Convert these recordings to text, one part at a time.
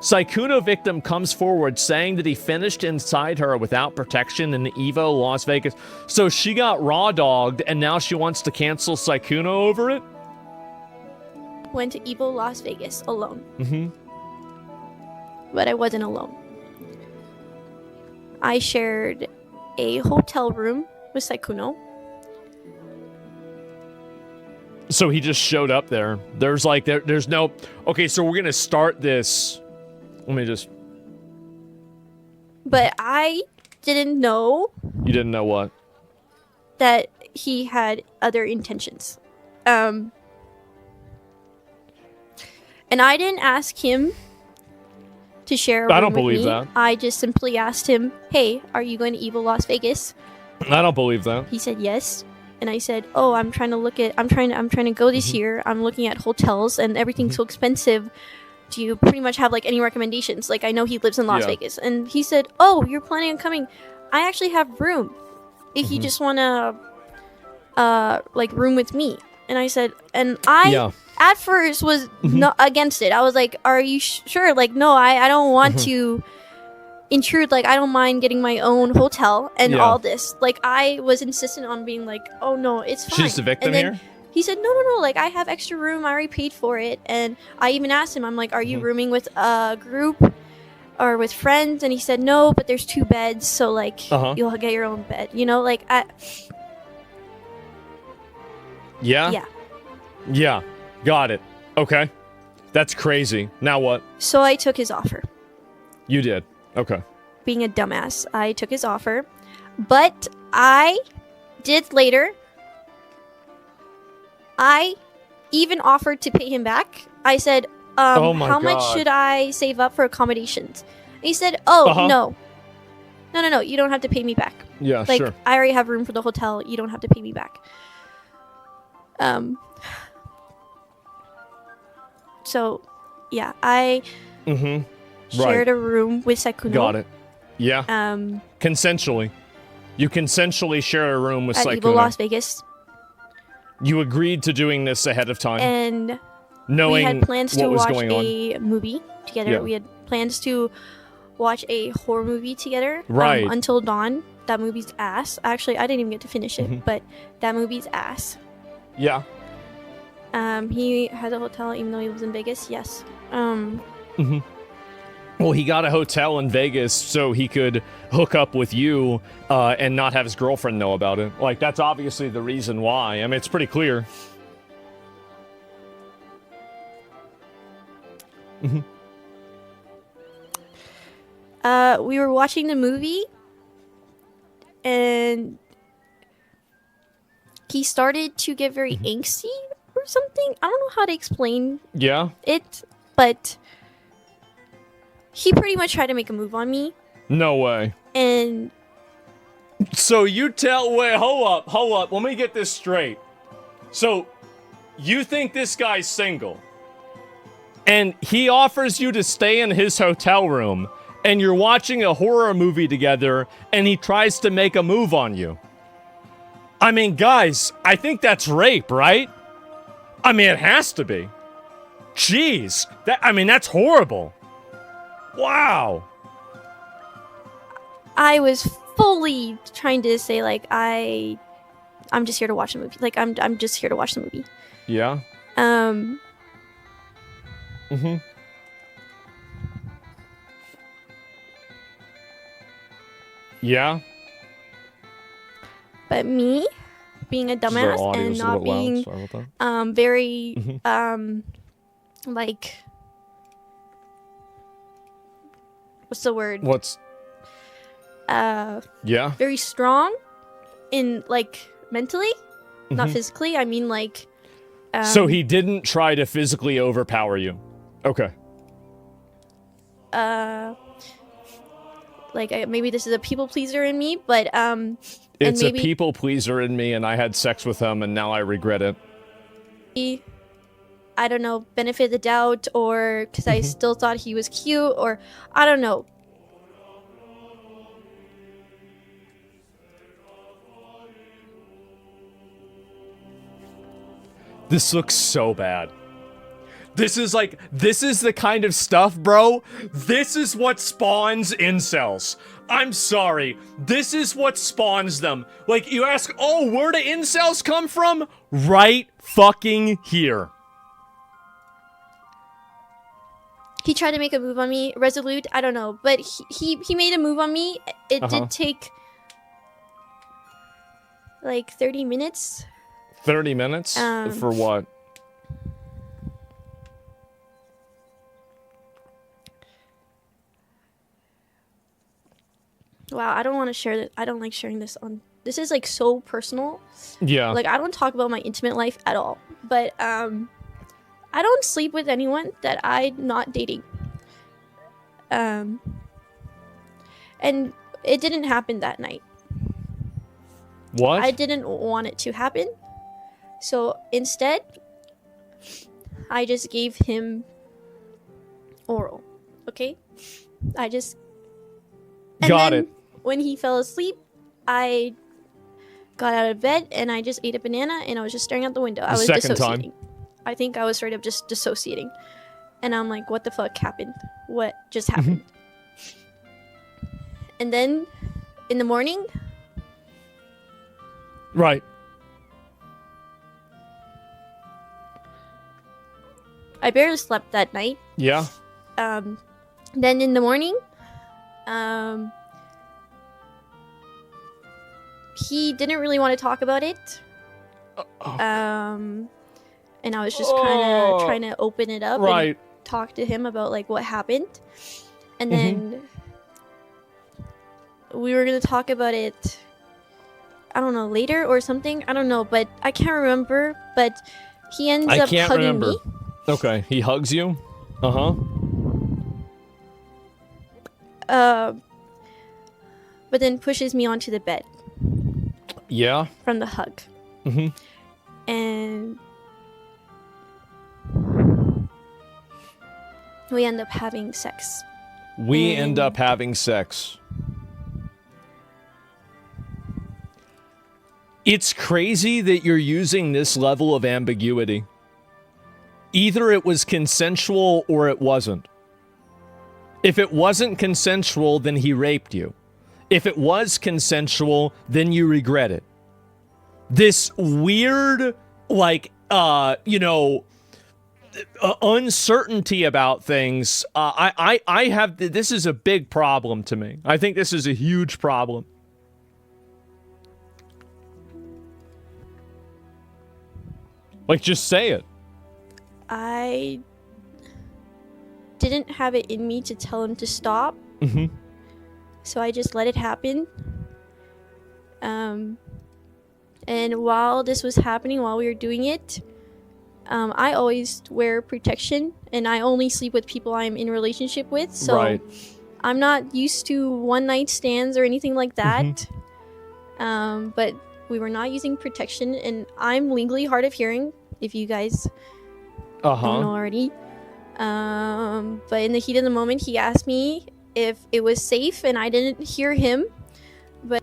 Sykkuno victim comes forward saying that he finished inside her without protection in Evo Las Vegas. So she got raw dogged, and now she wants to cancel Sykkuno over it? Went to Evo Las Vegas alone. Mm-hmm. But I wasn't alone. I shared a hotel room with Sykkuno. So he just showed up there. There's like, there's no... Okay, so we're going to start this... Let me just... But I didn't know... You didn't know what? That he had other intentions. And I didn't ask him to share a room I don't with believe me. that. I just simply asked him, hey, are you going to Evo Las Vegas? I don't believe that. He said yes. And I said, oh, I'm trying to go this year. I'm looking at hotels and everything's so expensive. Do you pretty much have like any recommendations? Like, I know he lives in Las Vegas. And he said, oh, you're planning on coming. I actually have room. If you just want to, like, room with me. And I said, and I, at first, was not against it. I was like, are you sure? Like, no, I don't want to intrude. Like, I don't mind getting my own hotel and all this. Like, I was insistent on being like, oh, no, it's fine. She's the victim here? He said, no, like, I have extra room. I already paid for it. And I even asked him, I'm like, are you rooming with a group or with friends? And he said, no, but there's 2 beds. So, like, you'll get your own bed. You know, like, Yeah? Yeah. Got it. Okay. That's crazy. Now what? So I took his offer. You did. Okay. Being a dumbass, I took his offer. But I did later... I even offered to pay him back. I said, how much should I save up for accommodations? And he said, no. No, you don't have to pay me back. Yeah, like, sure. I already have room for the hotel. You don't have to pay me back. So, yeah, I shared a room with Sykkuno. Got it. Yeah. Consensually. You consensually share a room with Sykkuno. At Evo Las Vegas. You agreed to doing this ahead of time. And knowing we had plans to watch a movie together. Yeah. We had plans to watch a horror movie together. Right. Until Dawn. That movie's ass. Actually, I didn't even get to finish it, but that movie's ass. Yeah. He has a hotel even though he lives in Vegas. Yes. Well, he got a hotel in Vegas so he could hook up with you and not have his girlfriend know about it. Like, that's obviously the reason why. I mean, it's pretty clear. We were watching the movie, and he started to get very angsty or something. I don't know how to explain it, but... He pretty much tried to make a move on me. No way. And... So you wait, hold up. Let me get this straight. So, you think this guy's single. And he offers you to stay in his hotel room. And you're watching a horror movie together. And he tries to make a move on you. I mean, guys, I think that's rape, right? I mean, it has to be. Jeez. That's horrible. Wow. I was fully trying to say, like, I'm just here to watch the movie. Like, I'm just here to watch the movie. Yeah. Yeah. But me being a dumbass and not being very like, what's the word? Very strong in, like, mentally, not physically. I mean, like... so he didn't try to physically overpower you. Okay. Like, maybe this is a people pleaser in me, but, It's a people pleaser in me, and I had sex with him, and now I regret it. I don't know, benefit of the doubt, or because I still thought he was cute, or I don't know. This looks so bad. This is the kind of stuff, bro. This is what spawns incels. I'm sorry. This is what spawns them. Like, you ask, oh, where do incels come from? Right fucking here. He tried to make a move on me, resolute, I don't know, but he made a move on me. It did take like 30 minutes. 30 minutes? For what? Wow, I don't want to share that. I don't like sharing this on. This is like so personal. Yeah. Like, I don't talk about my intimate life at all. But I don't sleep with anyone that I'm not dating. And it didn't happen that night. What? I didn't want it to happen. So instead, I just gave him oral. Okay? I just... Got it. When he fell asleep, I got out of bed and I just ate a banana and I was just staring out the window. I was dissociating. I think I was straight up just dissociating. And I'm like, what the fuck happened? What just happened? And then in the morning... Right. I barely slept that night. Yeah. Then in the morning... he didn't really want to talk about it. And I was just kind of trying to open it up and talk to him about like what happened. And then we were going to talk about it, I don't know, later or something. I don't know, but I can't remember. But he ends up hugging me. Okay, he hugs you? Uh-huh. But then pushes me onto the bed. Yeah. From the hug. And we end up having sex. We end up having sex. It's crazy that you're using this level of ambiguity. Either it was consensual or it wasn't. If it wasn't consensual, then he raped you. If it was consensual, then you regret it. This weird, like, uncertainty about things, I have, this is a big problem to me. I think this is a huge problem. Like, just say it. I didn't have it in me to tell him to stop. So I just let it happen. And while this was happening, while we were doing it, I always wear protection, and I only sleep with people I'm in a relationship with. So I'm not used to one-night stands or anything like that. But we were not using protection, and I'm legally hard of hearing, if you guys don't know already. But in the heat of the moment, he asked me if it was safe, and I didn't hear him. But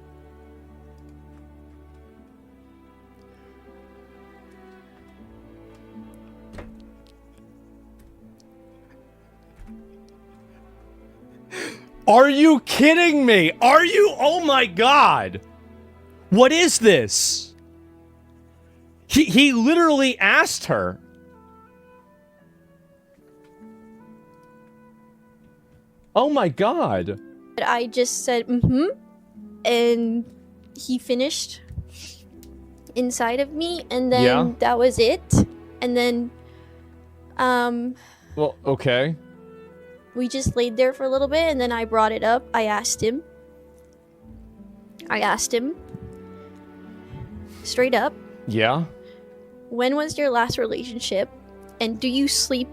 are you kidding me? Are you? Oh my god. What is this? He literally asked her. Oh my god. I just said, and he finished inside of me, and then that was it. And then, well, okay. We just laid there for a little bit, and then I brought it up. I asked him straight up. Yeah. When was your last relationship? And do you sleep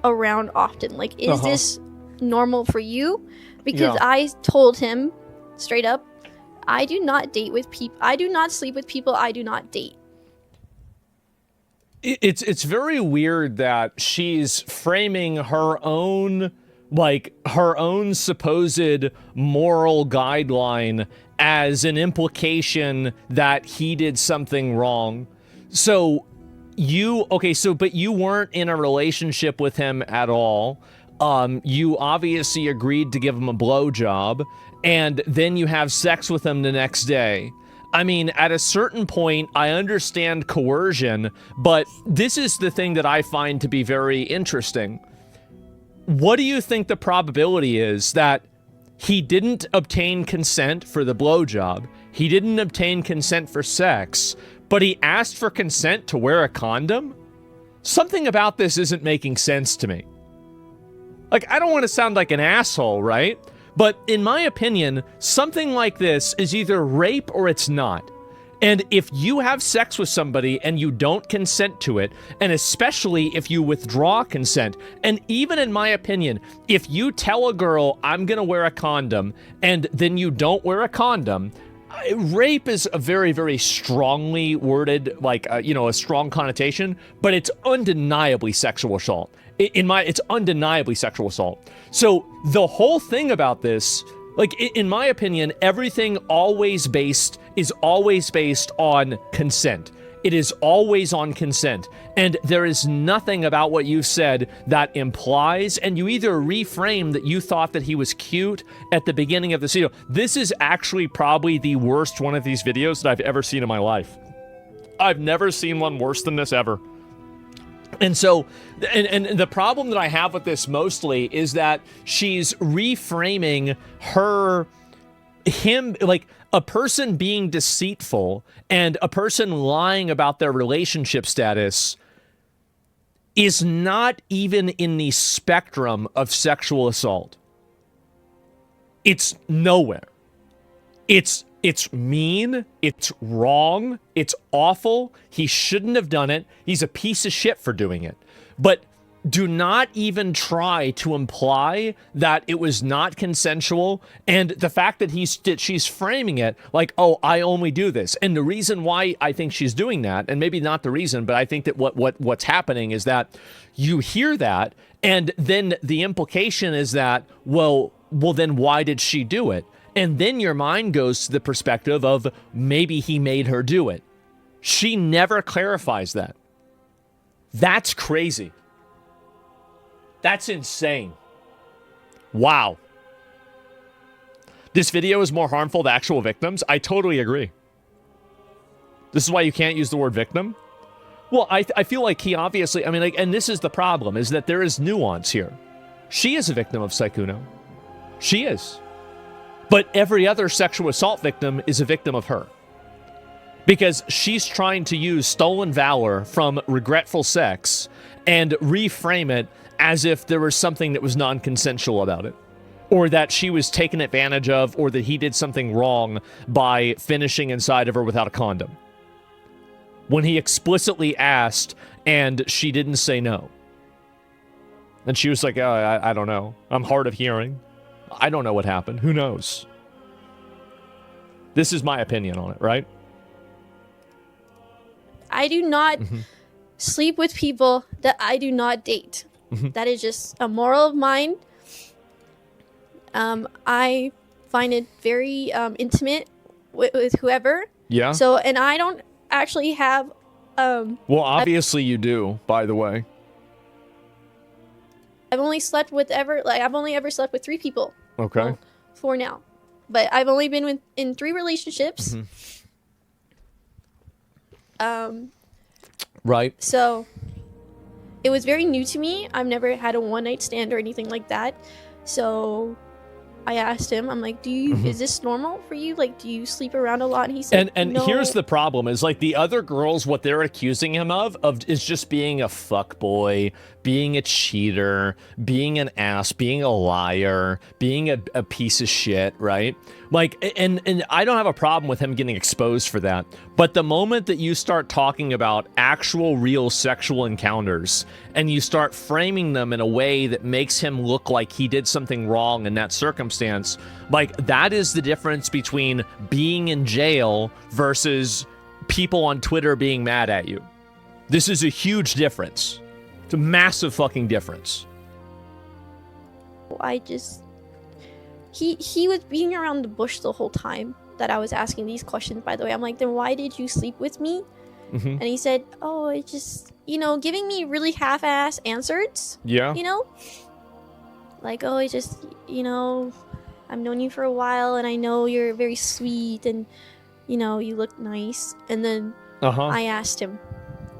around often? Like, is this normal for you? Because I told him straight up, I do not date with people. I do not sleep with people I do not date. It's very weird that she's framing her own, like, her own supposed moral guideline as an implication that he did something wrong. So but you weren't in a relationship with him at all. You obviously agreed to give him a blowjob, and then you have sex with him the next day. I mean, at a certain point, I understand coercion, but this is the thing that I find to be very interesting. What do you think the probability is that he didn't obtain consent for the blowjob, he didn't obtain consent for sex, but he asked for consent to wear a condom? Something about this isn't making sense to me. Like, I don't want to sound like an asshole, right? But in my opinion, something like this is either rape or it's not. And if you have sex with somebody and you don't consent to it, and especially if you withdraw consent, and even in my opinion, if you tell a girl, I'm gonna wear a condom, and then you don't wear a condom, rape is a very, very strongly worded, like, a strong connotation, but it's undeniably sexual assault. It's undeniably sexual assault. So the whole thing about this, like, in my opinion, everything is always based on consent. It is always on consent. And there is nothing about what you said that implies, and you either reframe that you thought that he was cute at the beginning of this video. This is actually probably the worst one of these videos that I've ever seen in my life. I've never seen one worse than this ever. And so, and the problem that I have with this mostly is that she's reframing him, like a person being deceitful and a person lying about their relationship status is not even in the spectrum of sexual assault. It's nowhere. It's mean, it's wrong, it's awful, he shouldn't have done it, he's a piece of shit for doing it. But do not even try to imply that it was not consensual, and the fact that she's framing it like, oh, I only do this. And the reason why I think she's doing that, and maybe not the reason, but I think that what's happening is that you hear that, and then the implication is that, well, then why did she do it? And then your mind goes to the perspective of maybe he made her do it. She never clarifies that. That's crazy. That's insane. Wow. This video is more harmful to actual victims? I totally agree. This is why you can't use the word victim? Well, I feel like he obviously, I mean, like, and this is the problem, is that there is nuance here. She is a victim of Sykkuno. She is. But every other sexual assault victim is a victim of her. Because she's trying to use stolen valor from regretful sex and reframe it as if there was something that was non-consensual about it. Or that she was taken advantage of, or that he did something wrong by finishing inside of her without a condom. When he explicitly asked, and she didn't say no. And she was like, oh, I don't know. I'm hard of hearing. I don't know what happened. Who knows? This is my opinion on it, right? I do not sleep with people that I do not date. That is just a moral of mine. I find it very intimate with whoever. Yeah. So, and I don't actually have... well, obviously you do, by the way. I've only slept with I've only ever slept with 3 people. Okay. Well, 4 now. But I've only been in 3 relationships. Right. So it was very new to me. I've never had a one-night stand or anything like that. So I asked him, I'm like, is this normal for you? Like, do you sleep around a lot? And he said, and no. Here's the problem is, like, the other girls, what they're accusing him of is just being a fuckboy, being a cheater, being an ass, being a liar, being a piece of shit, right? Like, and I don't have a problem with him getting exposed for that. But the moment that you start talking about actual real sexual encounters and you start framing them in a way that makes him look like he did something wrong in that circumstance, like, that is the difference between being in jail versus people on Twitter being mad at you. This is a huge difference. It's a massive fucking difference. He was being around the bush the whole time that I was asking these questions, by the way. I'm like, then why did you sleep with me? And he said, oh, it just, giving me really half-ass answers. Yeah. Like, oh, it just, I've known you for a while, and I know you're very sweet, and, you look nice. And then I asked him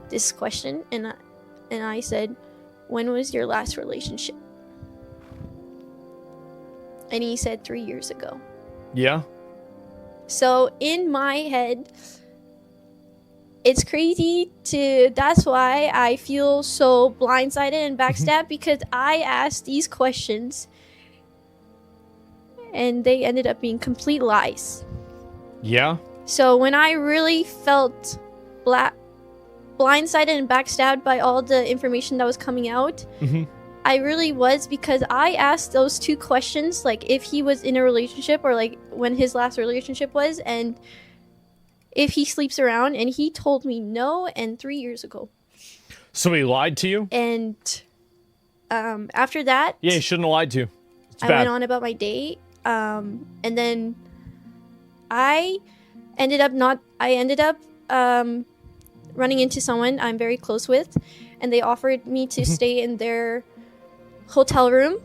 this question, and I said, when was your last relationship? And he said 3 years ago. Yeah. So in my head, it's crazy that's why I feel so blindsided and backstabbed, because I asked these questions and they ended up being complete lies. Yeah. So when I really felt blindsided and backstabbed by all the information that was coming out, I really was, because I asked those 2 questions, like if he was in a relationship or like when his last relationship was, and if he sleeps around, and he told me no, and 3 years ago. So he lied to you? And after that, yeah, he shouldn't have lied to you. It's I bad. went on about my day, and then I ended up running into someone I'm very close with, and they offered me to stay in their hotel room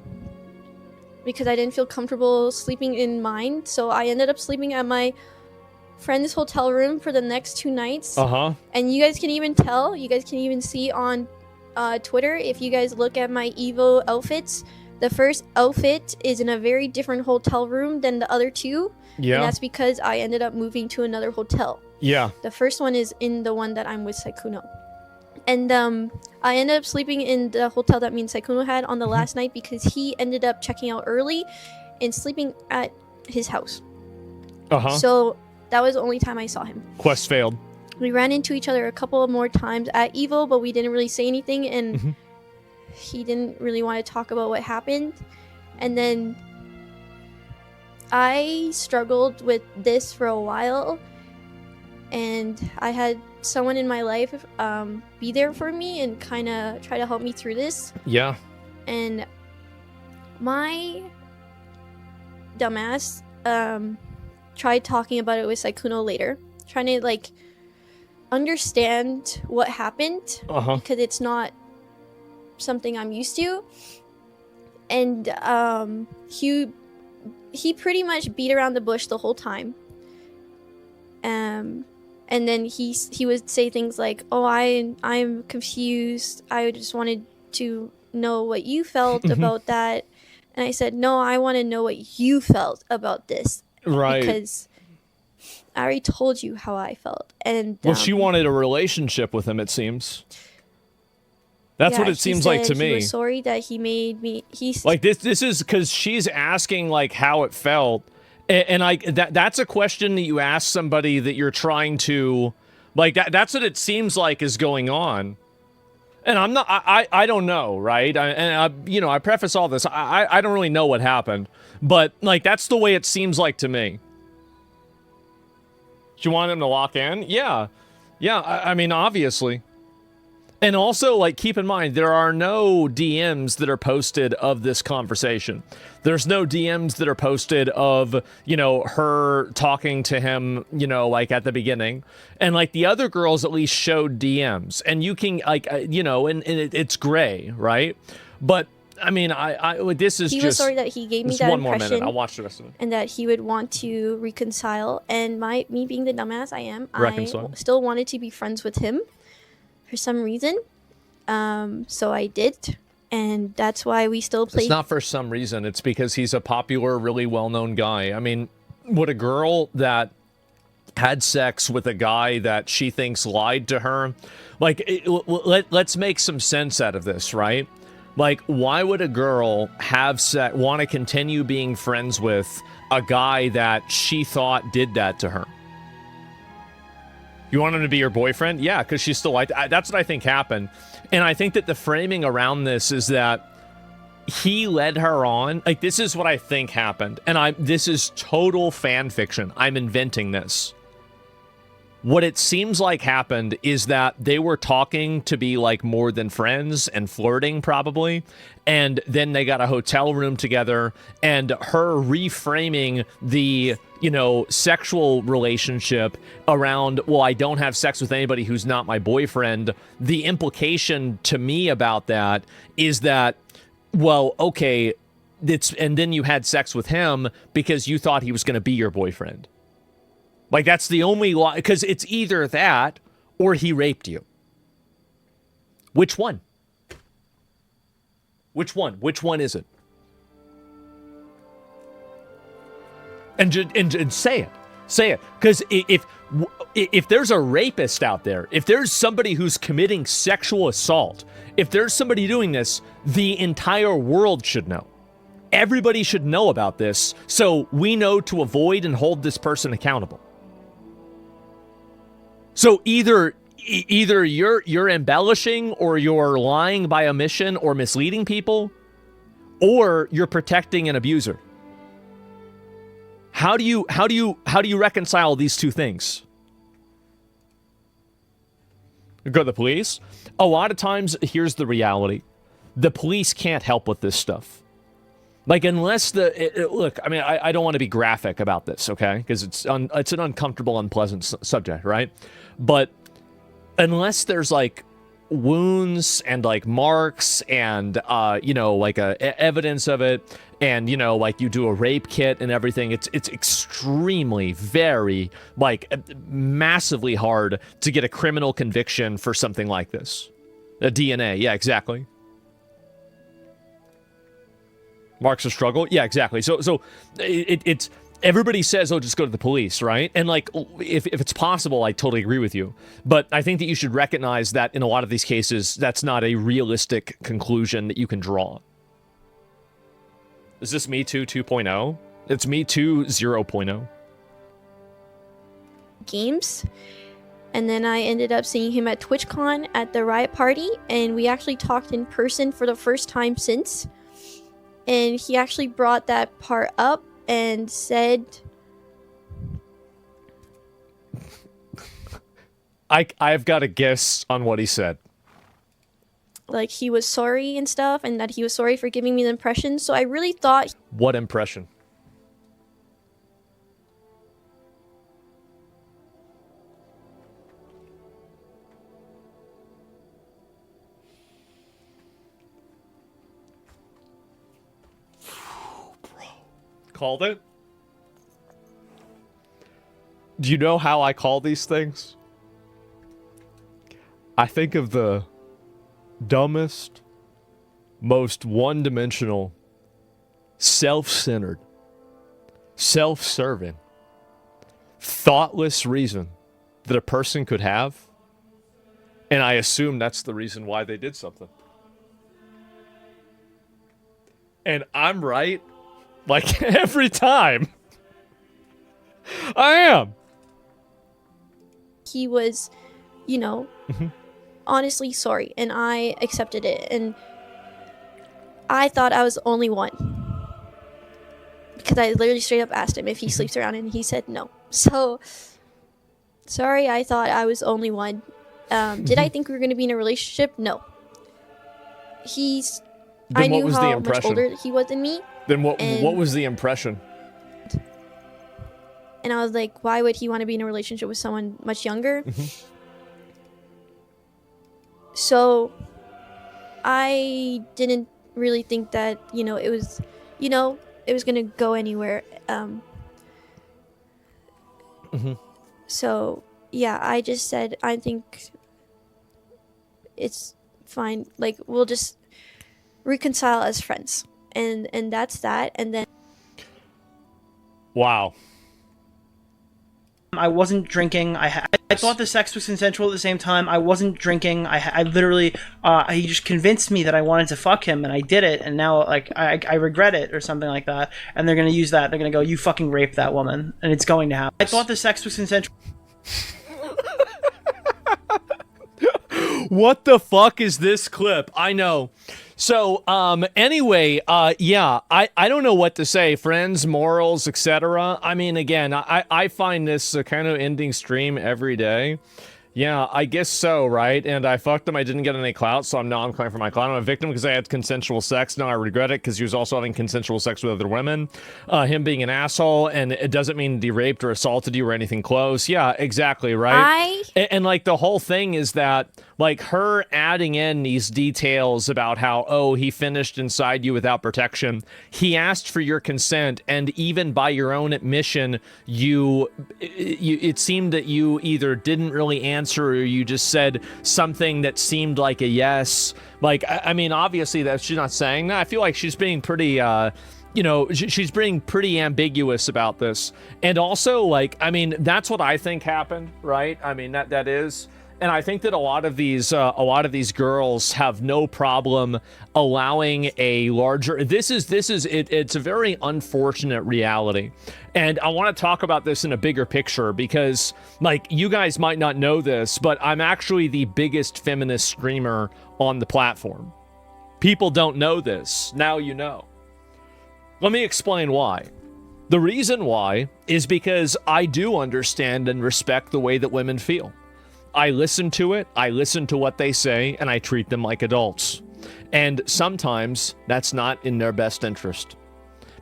because I didn't feel comfortable sleeping in mine. So I ended up sleeping at my friend's hotel room for the next 2 nights. And you guys can even see on Twitter, if you guys look at my Evo outfits, the first outfit is in a very different hotel room than the other 2. Yeah. And that's because I ended up moving to another hotel. Yeah. The first one is in the one that I'm with Saikuno. And I ended up sleeping in the hotel that me and Saikuno had on the last night, because he ended up checking out early and sleeping at his house. So that was the only time I saw him. Quest failed. We ran into each other a couple of more times at Evo, but we didn't really say anything, and he didn't really want to talk about what happened. And then I struggled with this for a while, and I had someone in my life be there for me and kind of try to help me through this. Yeah. And my dumbass tried talking about it with Saikuno later, trying to like understand what happened, because it's not something I'm used to. And he pretty much beat around the bush the whole time. And then he would say things like, "Oh, I'm confused. I just wanted to know what you felt about that." And I said, "No, I want to know what you felt about this." Right. Because I already told you how I felt. And well, she wanted a relationship with him, it seems. That's what it seems like to me. He was sorry that he made me. Like this is because she's asking like how it felt. And that's a question that you ask somebody that you're trying to, like, that's what it seems like is going on. And I'm not, I don't know, right? I preface all this, I don't really know what happened. But, like, that's the way it seems like to me. Do you want him to lock in? Yeah. Yeah, I mean, obviously. And also, like, keep in mind, there are no DMs that are posted of this conversation. There's no DMs that are posted of, her talking to him, like, at the beginning. And, like, the other girls at least showed DMs. And you can, like, and it's gray, right? But, I mean, this is just... He was sorry that he gave me that one more impression. minute. I'll watch the rest of it. And that he would want to reconcile. And me being the dumbass I am, I still wanted to be friends with him. For some reason. So I did, and that's why we still play. It's not for some reason. It's because he's a popular, really well-known guy. I mean, would a girl that had sex with a guy that she thinks lied to her, like, let's make some sense out of this, right? Like, why would a girl want to continue being friends with a guy that she thought did that to her? You want him to be your boyfriend? Yeah, because she's still like... That's what I think happened. And I think that the framing around this is that he led her on. Like, this is what I think happened. And this is total fan fiction. I'm inventing this. what it seems like happened is that they were talking to be like more than friends and flirting probably, and then they got a hotel room together, and her reframing the, you know, sexual relationship around, well, I don't have sex with anybody who's not my boyfriend. The implication to me about that is that, well, okay, and then you had sex with him because you thought he was going to be your boyfriend. Like, that's the only lie, because it's either that or he raped you. Which one? Which one? Which one is it? And say it. Say it. Because if there's a rapist out there, if there's somebody who's committing sexual assault, if there's somebody doing this, the entire world should know. Everybody should know about this, so we know to avoid and hold this person accountable. So either you're embellishing, or you're lying by omission or misleading people, or you're protecting an abuser. How do you reconcile these two things? Go to the police? A lot of times, here's the reality. The police can't help with this stuff. Like, unless look, I mean, I don't want to be graphic about this, okay? Because it's an uncomfortable, unpleasant subject, right? But unless there's, like, wounds and, like, marks and, you know, like, evidence of it, and, you know, like, you do a rape kit and everything, it's extremely, very, like, massively hard to get a criminal conviction for something like this. A DNA, yeah, exactly. Marks of struggle? Yeah, exactly. So it's everybody says, oh, just go to the police, right? And like, if it's possible, I totally agree with you. But I think that you should recognize that in a lot of these cases, that's not a realistic conclusion that you can draw. Is this Me Too 2.0? It's Me Too 0.0. Games. And then I ended up seeing him at TwitchCon at the Riot Party, and we actually talked in person for the first time since. And he actually brought that part up and said... I've got a guess on what he said. Like, he was sorry and stuff, and that he was sorry for giving me the impression. So I really thought... What impression? Called it? Do you know how I call these things? I think of the dumbest, most one-dimensional, self-centered, self-serving, thoughtless reason that a person could have, and I assume that's the reason why they did something. And I'm right. Like, every time. I am. He was, you know, honestly sorry, and I accepted it. And I thought I was the only one. Because I literally straight up asked him if he sleeps around, and he said no. So, sorry, I thought I was the only one. Did I think we were going to be in a relationship? No. I knew how much older he was than me. Then what was the impression? And I was like, why would he want to be in a relationship with someone much younger? So I didn't really think that, it was going to go anywhere. So, yeah, I just said, I think it's fine. Like, we'll just reconcile as friends. And that's that. And then... Wow. I wasn't drinking. I thought the sex was consensual at the same time. I wasn't drinking. I literally, he just convinced me that I wanted to fuck him, and I did it, and now, like, I regret it, or something like that. And they're going to use that. They're going to go, you fucking raped that woman. And it's going to happen. I thought the sex was consensual. What the fuck is this clip? I know. So, anyway, yeah, I don't know what to say. Friends, morals, etc. I mean, again, I find this a kind of ending stream every day. Yeah, I guess so, right? And I fucked him. I didn't get any clout, so I'm claiming for my clout. I'm a victim because I had consensual sex. Now I regret it because he was also having consensual sex with other women. Him being an asshole, and it doesn't mean he raped or assaulted you or anything close. Yeah, exactly, right? And like the whole thing is that like her adding in these details about how, oh, he finished inside you without protection. He asked for your consent, and even by your own admission, it seemed that you either didn't really answer or you just said something that seemed like a yes. Like, I mean, obviously that she's not saying that. I feel like she's being pretty, she's being pretty ambiguous about this. And also, like, I mean, that's what I think happened, right? I mean, that is. And I think that a lot of these girls have no problem allowing a larger. It's a very unfortunate reality, and I want to talk about this in a bigger picture because, like, you guys might not know this, but I'm actually the biggest feminist streamer on the platform. People don't know this. Now you know. Let me explain why. The reason why is because I do understand and respect the way that women feel. I listen to it, I listen to what they say, and I treat them like adults. And sometimes that's not in their best interest.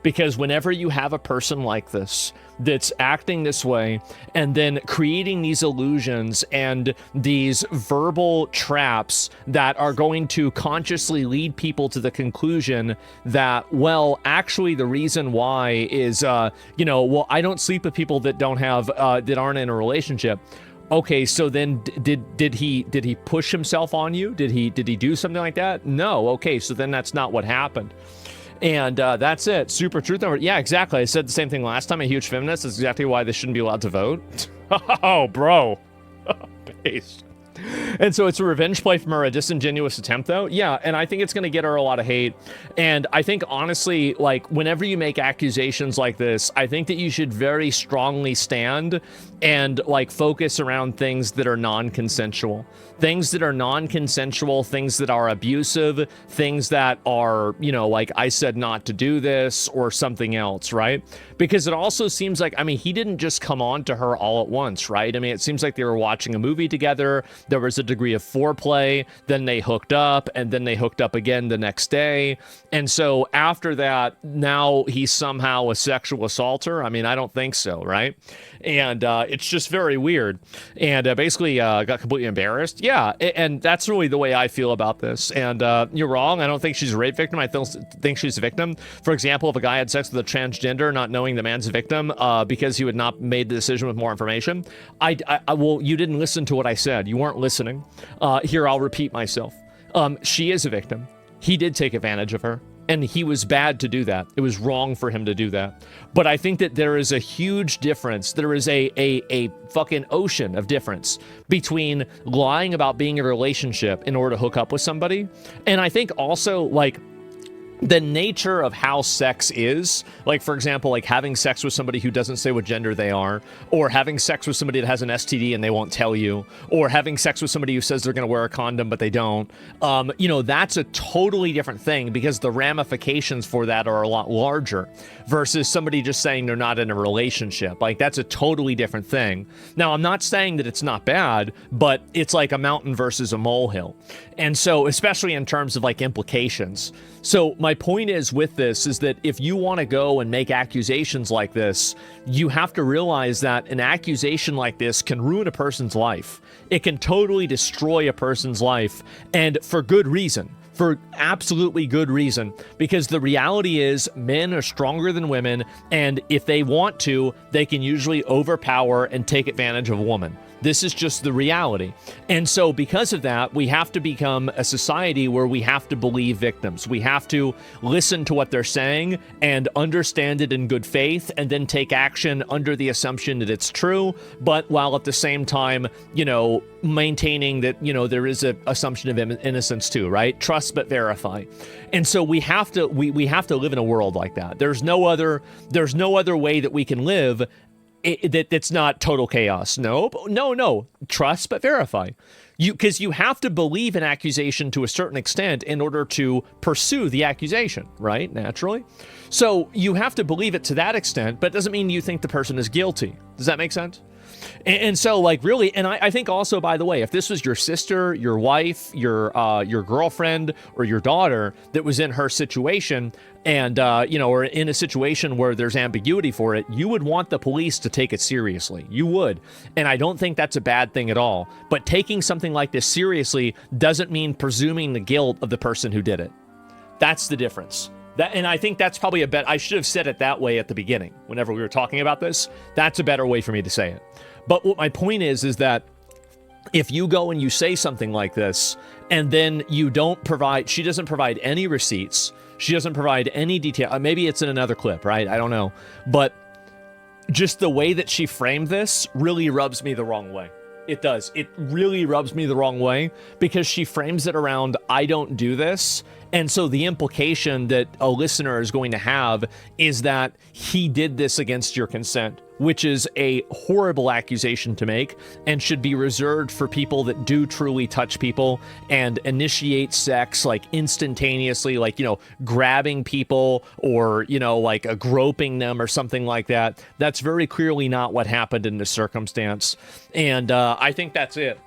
Because whenever you have a person like this that's acting this way and then creating these illusions and these verbal traps that are going to consciously lead people to the conclusion that, well, actually the reason why is, well, I don't sleep with people that don't have, that aren't in a relationship. Okay, so then did he push himself on you? Did he do something like that? No. Okay, so then that's not what happened. And that's it. Super truth number. Yeah, exactly. I said the same thing last time. A huge feminist. That's exactly why they shouldn't be allowed to vote. Oh, bro. Based. And so it's a revenge play from her, a disingenuous attempt, though. Yeah, and I think it's going to get her a lot of hate. And I think, honestly, like, whenever you make accusations like this, I think that you should very strongly stand and, like, focus around things that are non-consensual. Things that are non-consensual, things that are abusive, things that are, like, I said not to do this or something else, right? Because it also seems like, I mean, he didn't just come on to her all at once, right? I mean, it seems like they were watching a movie together. There was a degree of foreplay, then they hooked up, and then they hooked up again the next day. And so after that, now he's somehow a sexual assaulter. I mean, I don't think so, right? And it's just very weird. And basically got completely embarrassed. Yeah, and that's really the way I feel about this. And you're wrong. I don't think she's a rape victim. I think she's a victim. For example, if a guy had sex with a transgender, not knowing the man's a victim because he would not made the decision with more information, well, you didn't listen to what I said. You weren't listening. Here, I'll repeat myself. She is a victim. He did take advantage of her. And he was bad to do that. It was wrong for him to do that. But I think that there is a huge difference. There is a fucking ocean of difference between lying about being in a relationship in order to hook up with somebody. And I think also, like, the nature of how sex is, like, for example, like having sex with somebody who doesn't say what gender they are, or having sex with somebody that has an STD and they won't tell you, or having sex with somebody who says they're going to wear a condom but they don't, that's a totally different thing because the ramifications for that are a lot larger versus somebody just saying they're not in a relationship. Like, that's a totally different thing. Now, I'm not saying that it's not bad, but it's like a mountain versus a molehill. And so, especially in terms of, like, implications. So my point is with this is that if you want to go and make accusations like this, you have to realize that an accusation like this can ruin a person's life. It can totally destroy a person's life, and for good reason. For absolutely good reason, because the reality is men are stronger than women, and if they want to, they can usually overpower and take advantage of a woman. This is just the reality. And so because of that, we have to become a society where we have to believe victims. We have to listen to what they're saying and understand it in good faith and then take action under the assumption that it's true, but while at the same time, maintaining that, there is an assumption of innocence too, right? Trust but verify. And so we have to live in a world like that. There's no other way that we can live it's not total chaos. No. Trust but verify. Because you have to believe an accusation to a certain extent in order to pursue the accusation, right? Naturally. So you have to believe it to that extent, but it doesn't mean you think the person is guilty. Does that make sense? And so, like, really, and I think also, by the way, if this was your sister, your wife, your girlfriend, or your daughter that was in her situation, and or in a situation where there's ambiguity for it, you would want the police to take it seriously. You would, and I don't think that's a bad thing at all. But taking something like this seriously doesn't mean presuming the guilt of the person who did it. That's the difference. And I think that's probably I should have said it that way at the beginning, whenever we were talking about this. That's a better way for me to say it. But what my point is that if you go and you say something like this, and then she doesn't provide any receipts, she doesn't provide any detail, maybe it's in another clip, right? I don't know. But just the way that she framed this really rubs me the wrong way. It does. It really rubs me the wrong way because she frames it around, I don't do this. And so the implication that a listener is going to have is that he did this against your consent, which is a horrible accusation to make and should be reserved for people that do truly touch people and initiate sex like instantaneously, like, grabbing people or, like groping them or something like that. That's very clearly not what happened in this circumstance. And I think that's it.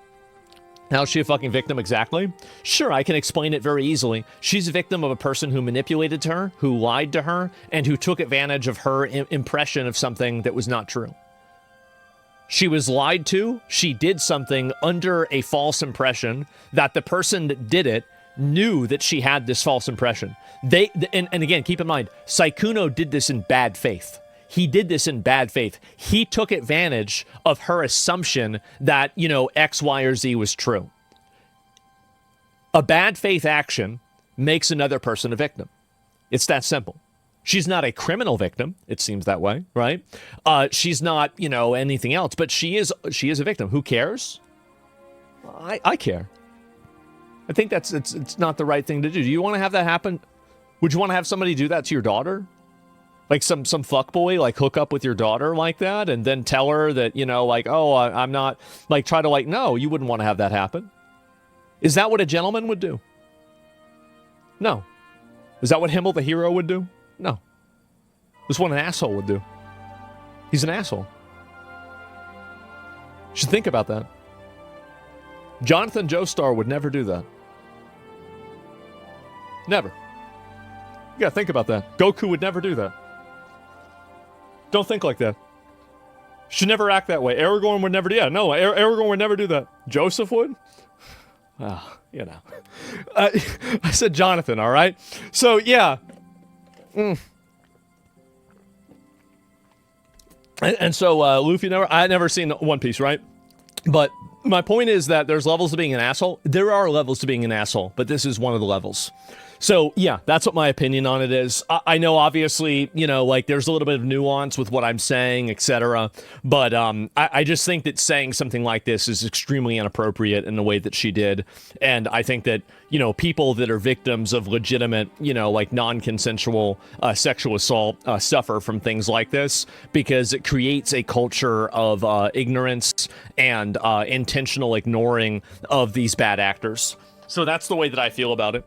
Now, is she a fucking victim exactly? Sure, I can explain it very easily. She's a victim of a person who manipulated her, who lied to her, and who took advantage of her impression of something that was not true. She was lied to. She did something under a false impression that the person that did it knew that she had this false impression. And again, keep in mind, Saikuno did this in bad faith. He did this in bad faith. He took advantage of her assumption that, X, Y, or Z was true. A bad faith action makes another person a victim. It's that simple. She's not a criminal victim. It seems that way, right? She's not, anything else, but she is a victim. Who cares? I care. I think it's not the right thing to do. Do you want to have that happen? Would you want to have somebody do that to your daughter? Like some fuckboy, like hook up with your daughter like that and then tell her that, I'm not, like try to no, you wouldn't want to have that happen. Is that what a gentleman would do? No. Is that what Himmel the hero would do? No. This is what an asshole would do. He's an asshole. You should think about that. Jonathan Joestar would never do that. Never. You gotta think about that. Goku would never do that. Don't think like that. Should never act that way. Aragorn would never do that. No, Aragorn would never do that. Joseph would? I said Jonathan, all right? So, yeah. And so, Luffy I had never seen One Piece, right? But my point is that there's levels to being an asshole. There are levels to being an asshole, but this is one of the levels. So, yeah, that's what my opinion on it is. I know, obviously, there's a little bit of nuance with what I'm saying, etc. But I just think that saying something like this is extremely inappropriate in the way that she did. And I think that, people that are victims of legitimate, non-consensual sexual assault suffer from things like this because it creates a culture of ignorance and intentional ignoring of these bad actors. So that's the way that I feel about it.